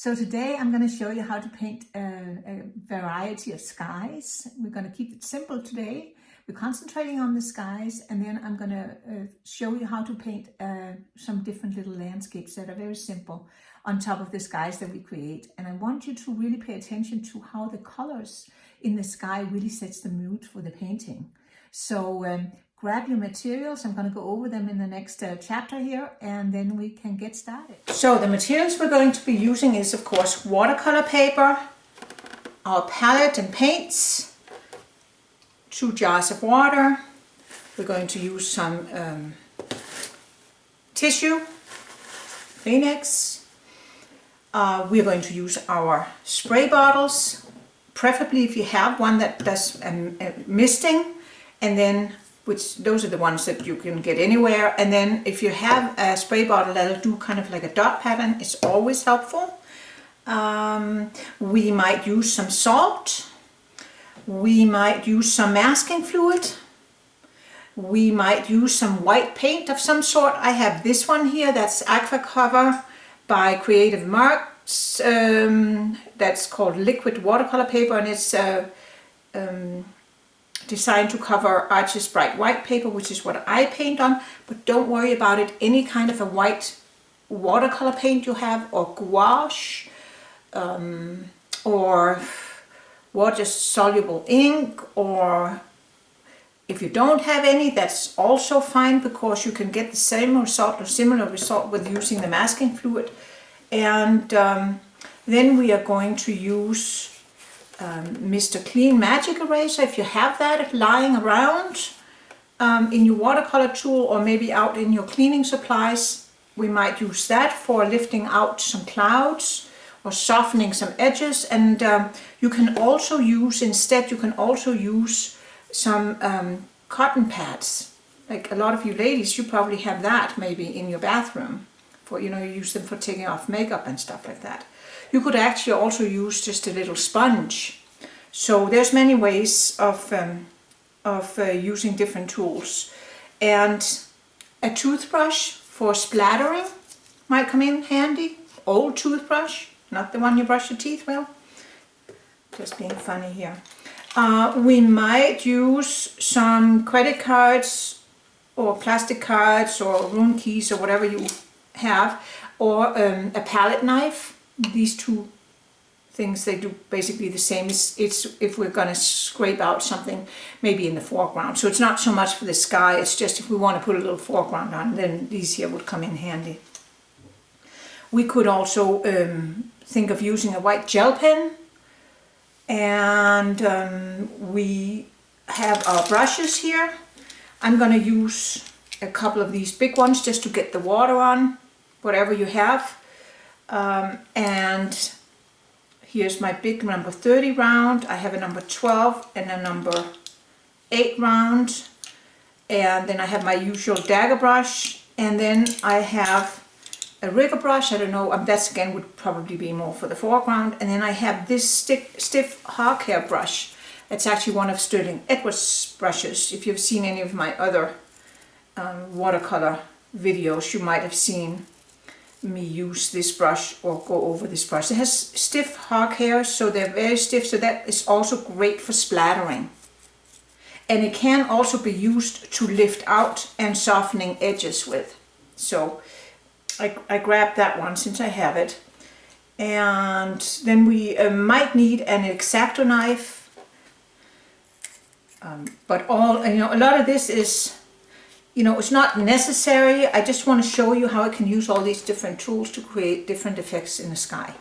So today I'm going to show you how to paint a variety of skies. We're going to keep it simple today. We're concentrating on the skies, and then I'm going to show you how to paint some different little landscapes that are very simple on top of the skies that we create. And I want you to really pay attention to how the colors in the sky really sets the mood for the painting. So grab your materials. I'm going to go over them in the next chapter here, and then we can get started. So the materials we're going to be using is, of course, watercolor paper, our palette and paints, 2 jars of water. We're going to use some tissue, Kleenex. We're going to use our spray bottles, preferably if you have one that does misting, and then those are the ones that you can get anywhere. And then if you have a spray bottle that'll do kind of like a dot pattern, it's always helpful. We might use some salt. We might use some masking fluid. We might use some white paint of some sort. I have this one here, that's Aquacover by Creative Marks. That's called liquid watercolor paper, and it's designed to cover Arches bright white paper, which is what I paint on. But don't worry about it. Any kind of a white watercolor paint you have, or gouache, or water soluble ink, or if you don't have any, that's also fine, because you can get the same result or similar result with using the masking fluid. And then we are going to use Mr. Clean Magic Eraser, if you have that lying around in your watercolor tool, or maybe out in your cleaning supplies. We might use that for lifting out some clouds or softening some edges. And you can also use, instead, you can also use some cotton pads. Like a lot of you ladies, you probably have that maybe in your bathroom for, you use them for taking off makeup and stuff like that. You could actually also use just a little sponge. So there's many ways of using different tools. And a toothbrush for splattering might come in handy. Old toothbrush, not the one you brush your teeth with. Just being funny here. We might use some credit cards or plastic cards or room keys or whatever you have, or a palette knife. These two things, they do basically the same. It's if we're going to scrape out something maybe in the foreground. So it's not so much for the sky, it's just if we want to put a little foreground on, then these here would come in handy. We could also think of using a white gel pen. And we have our brushes here. I'm going to use a couple of these big ones just to get the water on, whatever you have. And here's my big number 30 round. I have a number 12 and a number 8 round. And then I have my usual dagger brush. And then I have a rigger brush. I don't know, that's again would probably be more for the foreground. And then I have this stiff hog hair brush. It's actually one of Sterling Edwards' brushes. If you've seen any of my other watercolor videos, you might have seen me use this brush or go over this brush. It has stiff hog hair, so they're very stiff, so that is also great for splattering. And it can also be used to lift out and softening edges with. So I grabbed that one since I have it. And then we might need an x-acto knife. But a lot of this is, it's not necessary. I just want to show you how I can use all these different tools to create different effects in the sky.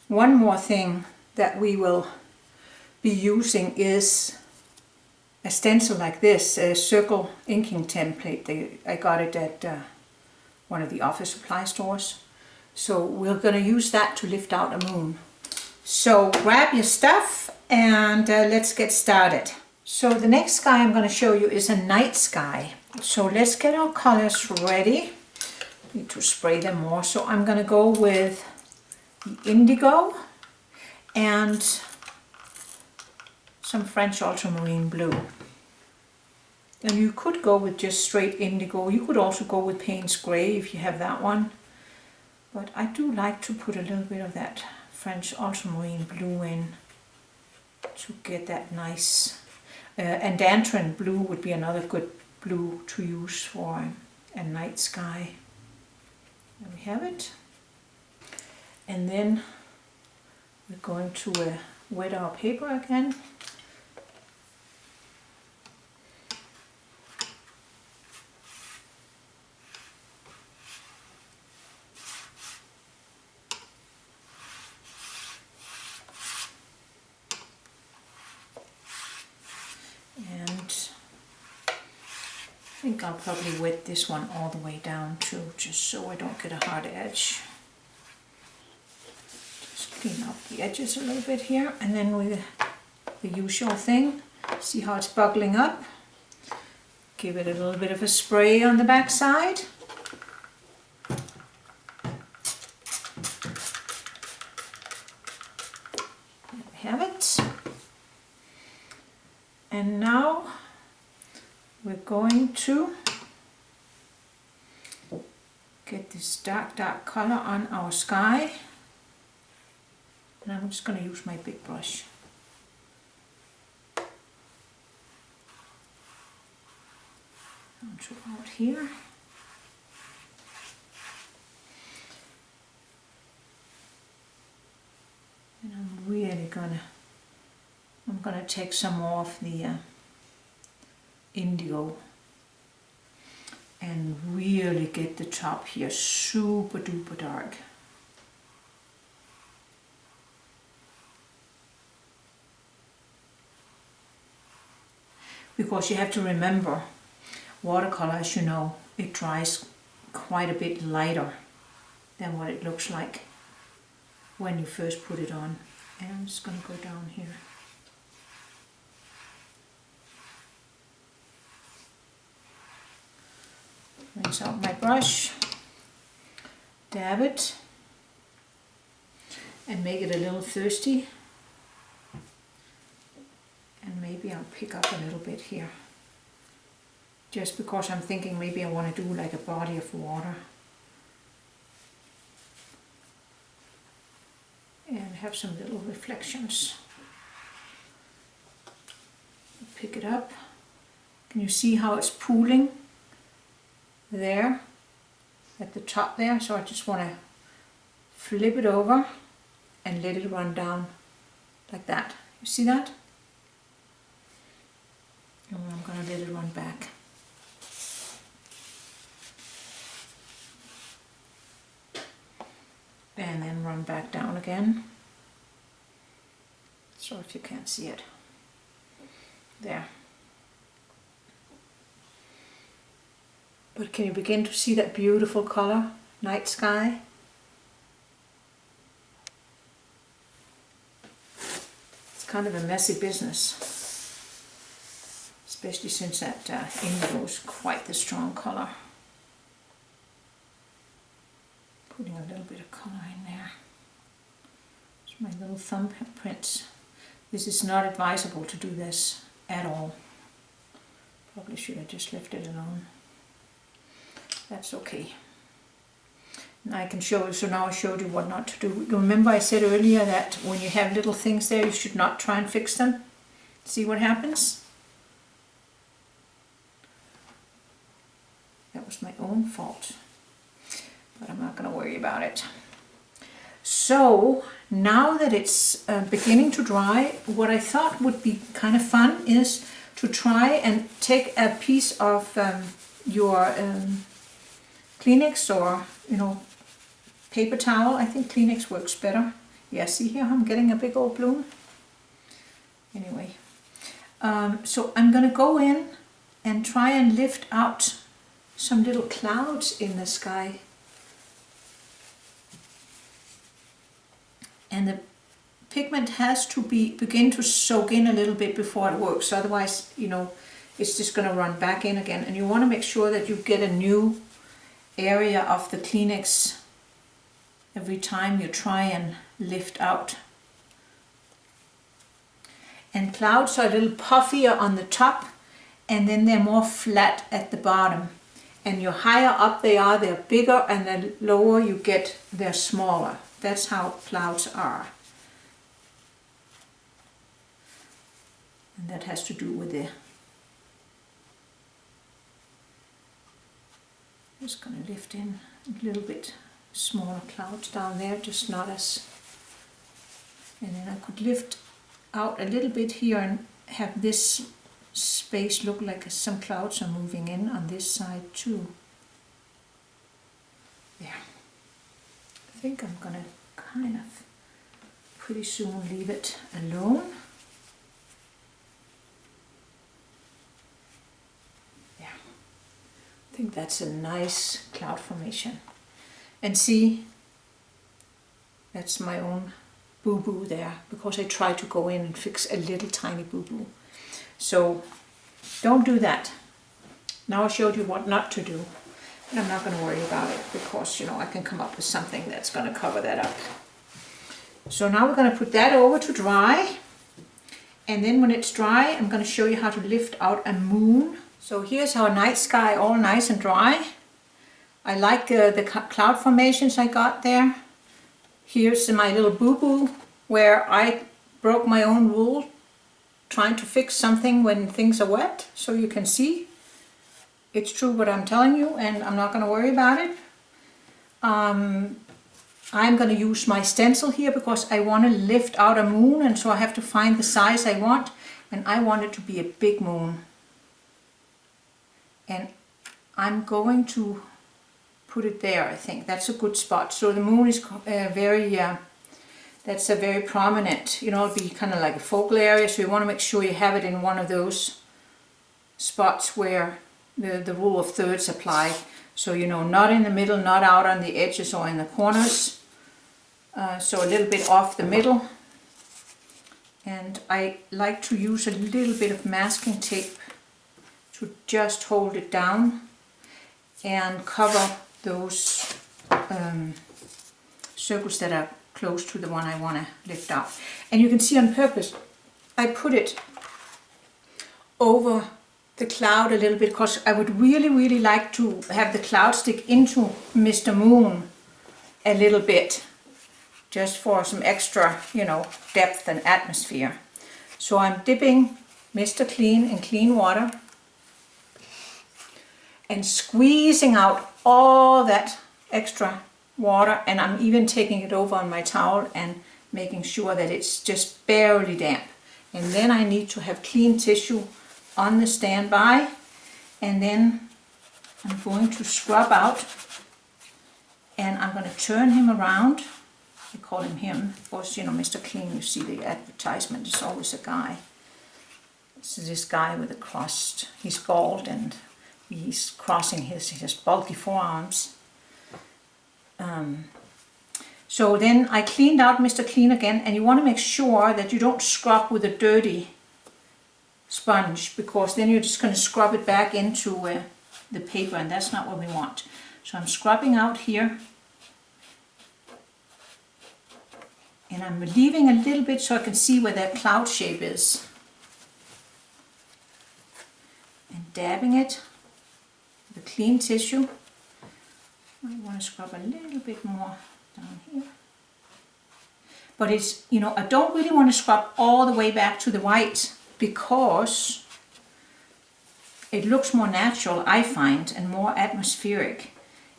One more thing that we will be using is a stencil like this, a circle inking template. I got it at one of the office supply stores. So we're going to use that to lift out a moon. So grab your stuff and let's get started. So the next sky I'm going to show you is a night sky. So let's get our colors ready. Need to spray them more. So I'm going to go with the indigo and some French ultramarine blue. And you could go with just straight indigo. You could also go with Payne's Gray if you have that one. But I do like to put a little bit of that French ultramarine blue in to get that nice, and Dantron blue would be another good blue to use for a night sky. There we have it. And then we're going to wet our paper again. I think I'll probably wet this one all the way down too, just so I don't get a hard edge. Just clean up the edges a little bit here, and then with the usual thing, see how it's bubbling up. Give it a little bit of a spray on the back side. There we have it. And now we're going to get this dark color on our sky, and I'm just going to use my big brush. Onto out here. And I'm gonna take some more of the indigo and really get the top here super duper dark. Because you have to remember, watercolor, as you know, it dries quite a bit lighter than what it looks like when you first put it on. And I'm just going to go down here. Rinse out my brush, dab it, and make it a little thirsty. And maybe I'll pick up a little bit here. Just because I'm thinking maybe I want to do like a body of water. And have some little reflections. Pick it up. Can you see how it's pooling there at the top there? So I just want to flip it over and let it run down like that. You see that? And I'm going to let it run back. And then run back down again. So if you can't see it. There. But can you begin to see that beautiful color? Night sky. It's kind of a messy business. Especially since that indigo is quite the strong color. Putting a little bit of color in there. It's my little thumbprints. This is not advisable to do this at all. Probably should have just left it alone. That's okay. And I can show you, so now I showed you what not to do. Remember I said earlier that when you have little things there, you should not try and fix them. See what happens? That was my own fault. But I'm not going to worry about it. So now that it's beginning to dry, what I thought would be kind of fun is to try and take a piece of your Kleenex or, paper towel. I think Kleenex works better. Yeah, see here, I'm getting a big old bloom. Anyway, so I'm going to go in and try and lift out some little clouds in the sky. And the pigment has to begin to soak in a little bit before it works. Otherwise, it's just going to run back in again. And you want to make sure that you get a new area of the Kleenex every time you try and lift out. And clouds are a little puffier on the top, and then they're more flat at the bottom. And the higher up they are, they're bigger, and the lower you get, they're smaller. That's how clouds are. And that has to do with the... Just going to lift in a little bit smaller clouds down there, just not as... And then I could lift out a little bit here and have this space look like some clouds are moving in on this side too. There. I think I'm gonna kind of pretty soon leave it alone. Yeah. I think that's a nice cloud formation. And see, that's my own boo-boo there, because I tried to go in and fix a little tiny boo-boo. So don't do that. Now I showed you what not to do, and I'm not going to worry about it, because I can come up with something that's going to cover that up. So now we're going to put that over to dry, and then when it's dry I'm going to show you how to lift out a moon. So here's our night sky, all nice and dry. I like the cloud formations I got there. Here's my little boo-boo where I broke my own rule trying to fix something when things are wet, so you can see it's true what I'm telling you, and I'm not going to worry about it. I'm going to use my stencil here because I want to lift out a moon, and so I have to find the size I want, and I want it to be a big moon. And I'm going to put it there. I think that's a good spot. So the moon is that's a very prominent, it'll be kind of like a focal area, so you want to make sure you have it in one of those spots where the rule of thirds apply. So not in the middle, not out on the edges or in the corners, so a little bit off the middle. And I like to use a little bit of masking tape to just hold it down and cover those circles that are close to the one I want to lift out. And you can see on purpose I put it over the cloud a little bit, because I would really like to have the cloud stick into Mr. Moon a little bit, just for some extra depth and atmosphere. So I'm dipping Mr. Clean in clean water and squeezing out all that extra water, and I'm even taking it over on my towel and making sure that it's just barely damp. And then I need to have clean tissue on the standby, and then I'm going to scrub out, and I'm going to turn him around. I call him, of course, Mr. Clean, you see the advertisement, it's always a guy. This is this guy with a crossed, he's bald and he's crossing his bulky forearms. So then I cleaned out Mr. Clean again, and you want to make sure that you don't scrub with a dirty sponge, because then you're just going to scrub it back into the paper, and that's not what we want. So I'm scrubbing out here, and I'm leaving a little bit so I can see where that cloud shape is, and dabbing it with a clean tissue. I want to scrub a little bit more down here. But it's, I don't really want to scrub all the way back to the white, because it looks more natural, I find, and more atmospheric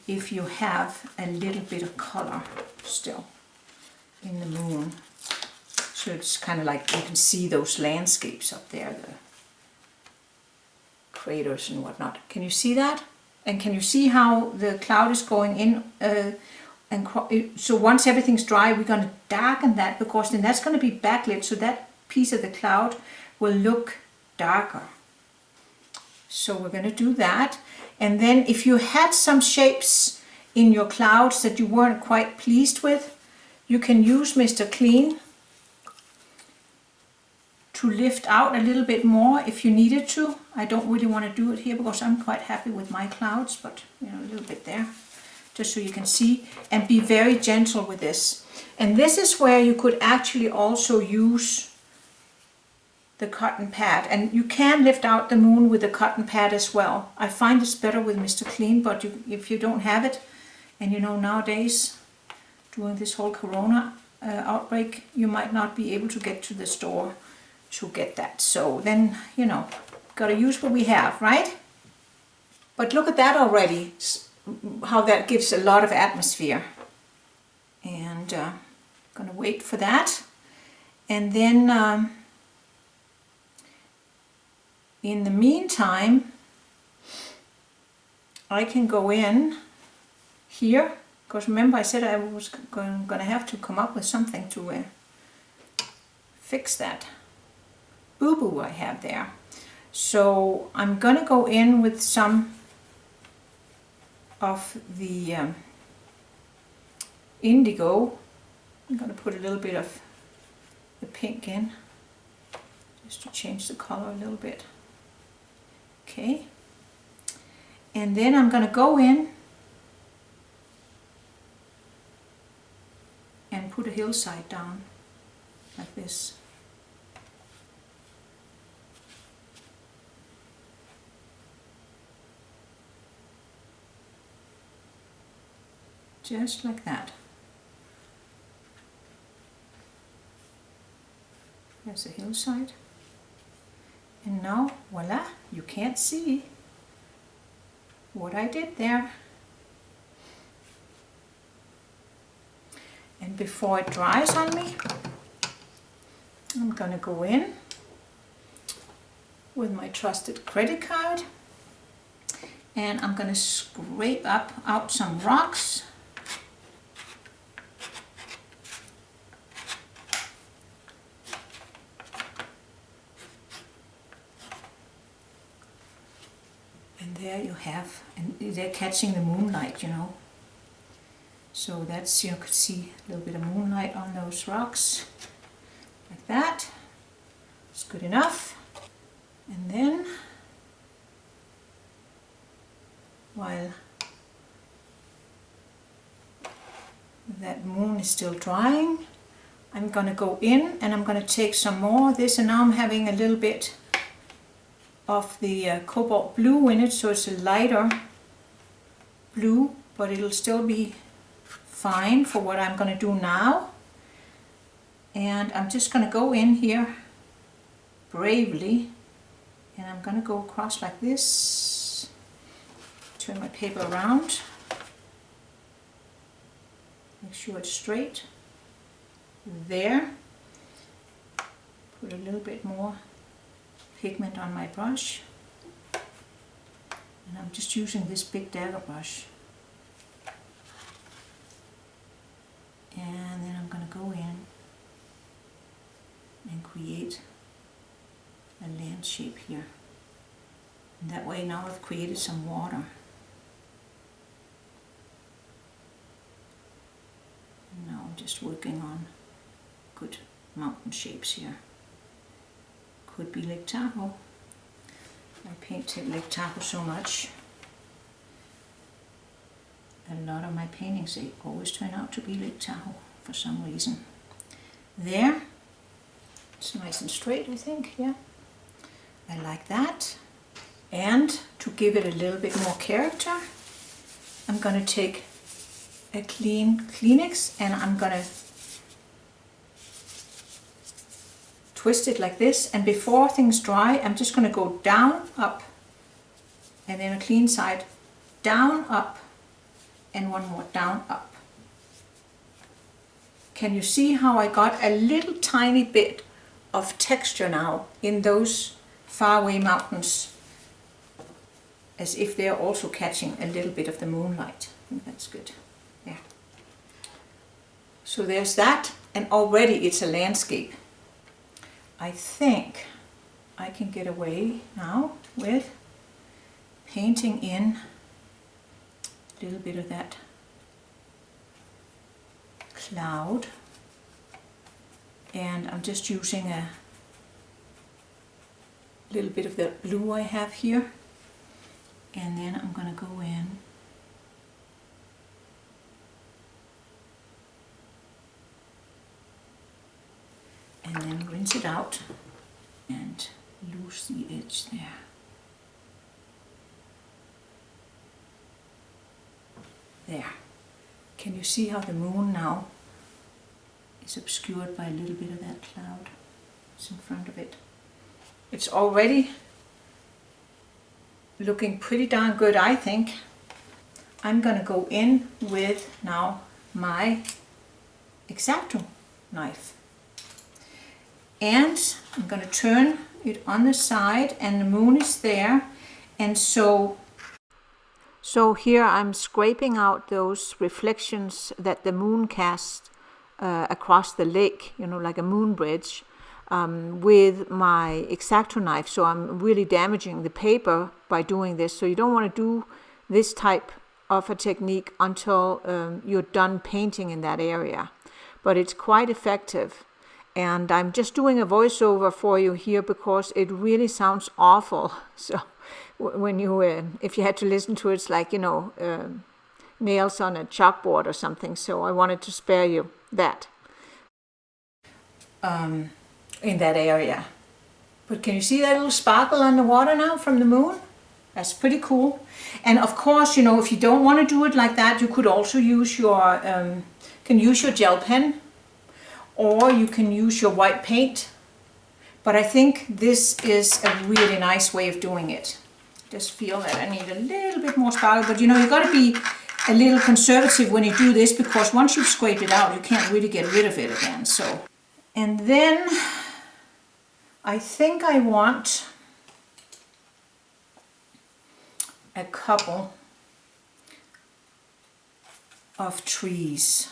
if you have a little bit of color still in the moon. So it's kind of like you can see those landscapes up there, the craters and whatnot. Can you see that? And can you see how the cloud is going in? So once everything's dry, we're going to darken that, because then that's going to be backlit, so that piece of the cloud will look darker. So we're going to do that. And then if you had some shapes in your clouds that you weren't quite pleased with, you can use Mr. Clean to lift out a little bit more if you needed to. I don't really want to do it here because I'm quite happy with my clouds, but a little bit there, just so you can see, and be very gentle with this. And this is where you could actually also use the cotton pad, and you can lift out the moon with the cotton pad as well. I find it's better with Mr. Clean, but if you don't have it, and you know nowadays during this whole corona outbreak, you might not be able to get to the store to get that. So then, you know, gotta use what we have, right? But look at that already, how that gives a lot of atmosphere. And gonna wait for that. And then in the meantime, I can go in here, because remember I said I was gonna have to come up with something to fix that boo-boo I have there. So I'm gonna go in with some of the indigo. I'm gonna put a little bit of the pink in, just to change the color a little bit. Okay, and then I'm gonna go in and put a hillside down like this. Just like that. There's a hillside. And now, voila, you can't see what I did there. And before it dries on me, I'm gonna go in with my trusted credit card, and I'm gonna scrape out some rocks. And there you have, and they're catching the moonlight, you know. So that's, you could see a little bit of moonlight on those rocks, like that. It's good enough. And then, while that moon is still drying, I'm gonna go in and I'm gonna take some more of this, and now I'm having a little bit of the cobalt blue in it, so it's a lighter blue, but it'll still be fine for what I'm going to do now. And I'm just going to go in here bravely, and I'm going to go across like this, turn my paper around, make sure it's straight there, put a little bit more pigment on my brush, and I'm just using this big dagger brush. And then I'm going to go in and create a land shape here. And that way now I've created some water. And now I'm just working on good mountain shapes here. Could be Lake Tahoe. I painted Lake Tahoe so much. A lot of my paintings, they always turn out to be Lake Tahoe for some reason. There, it's nice and straight, I think, yeah. I like that. And to give it a little bit more character, I'm gonna take a clean Kleenex and I'm gonna twist it like this, and before things dry, I'm just gonna go down, up, and then a clean side, down, up, and one more down, up. Can you see how I got a little tiny bit of texture now in those faraway mountains, as if they're also catching a little bit of the moonlight? I think that's good. Yeah. So there's that, and already it's a landscape. I think I can get away now with painting in a little bit of that cloud, and I'm just using a little bit of the blue I have here, and then I'm going to go in and then rinse it out and loose the edge there. There. Can you see how the moon now is obscured by a little bit of that cloud? It's in front of it. It's already looking pretty darn good, I think. I'm gonna go in with now my x-acto knife. And I'm gonna turn it on the side, and the moon is there. And so here I'm scraping out those reflections that the moon casts across the lake, you know, like a moon bridge, with my x-acto knife. So I'm really damaging the paper by doing this. So you don't want to do this type of a technique until you're done painting in that area. But it's quite effective. And I'm just doing a voiceover for you here because it really sounds awful. So when you, if you had to listen to it, it's like, you know, nails on a chalkboard or something. So I wanted to spare you that. In that area. But can you see that little sparkle on the water now from the moon? That's pretty cool. And of course, you know, if you don't want to do it like that, you could also use your, can use your gel pen, or you can use your white paint. But I think this is a really nice way of doing it. Just feel that I need a little bit more sparkle, but you know, you got to be a little conservative when you do this, because once you've scraped it out, you can't really get rid of it again. So, and then I think I want a couple of trees.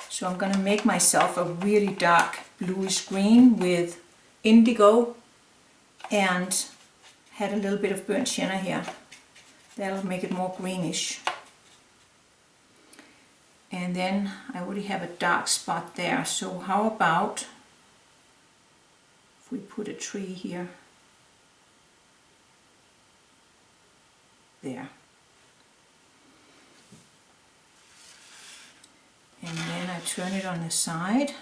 So I'm going to make myself a really dark bluish green with indigo, and had a little bit of burnt sienna here. That'll make it more greenish. And then I already have a dark spot there. So how about if we put a tree here? There. And then I turn it on the side,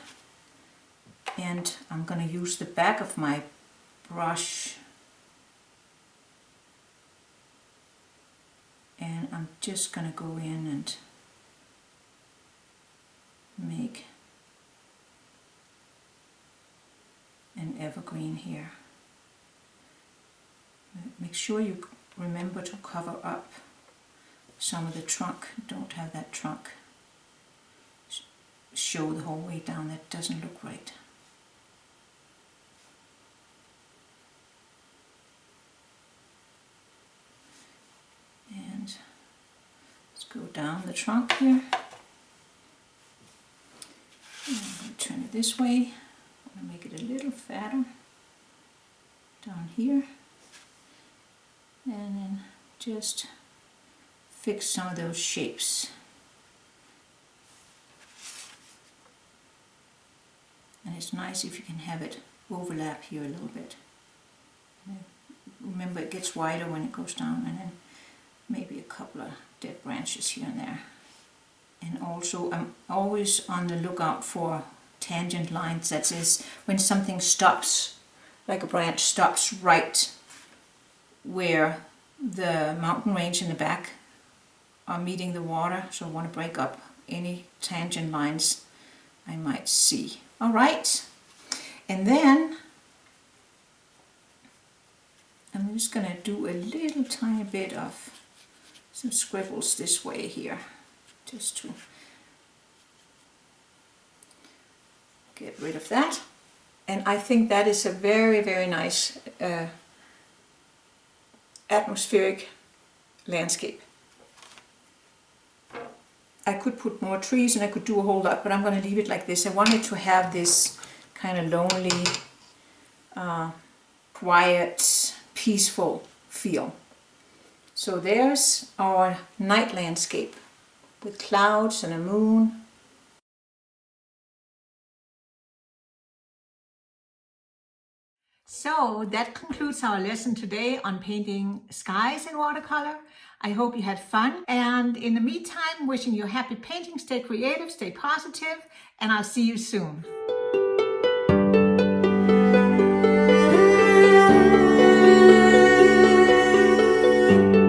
and I'm going to use the back of my brush, and I'm just going to go in and make an evergreen here. Make sure you remember to cover up some of the trunk. Don't have that trunk show the whole way down. That doesn't look right. And let's go down the trunk here. And I'm going to turn it this way. I'm going to make it a little fatter down here. And then just fix some of those shapes. And it's nice if you can have it overlap here a little bit. Remember, it gets wider when it goes down, and then maybe a couple of dead branches here and there. And also, I'm always on the lookout for tangent lines. That is, when something stops, like a branch stops right where the mountain range in the back are meeting the water. So I want to break up any tangent lines I might see. All right, and then I'm just going to do a little tiny bit of some scribbles this way here, just to get rid of that. And I think that is a very, very nice atmospheric landscape. I could put more trees and I could do a whole lot, but I'm going to leave it like this. I wanted to have this kind of lonely, quiet, peaceful feel. So there's our night landscape with clouds and a moon. So that concludes our lesson today on painting skies in watercolor. I hope you had fun, and in the meantime, wishing you happy painting. Stay creative, stay positive, and I'll see you soon. you.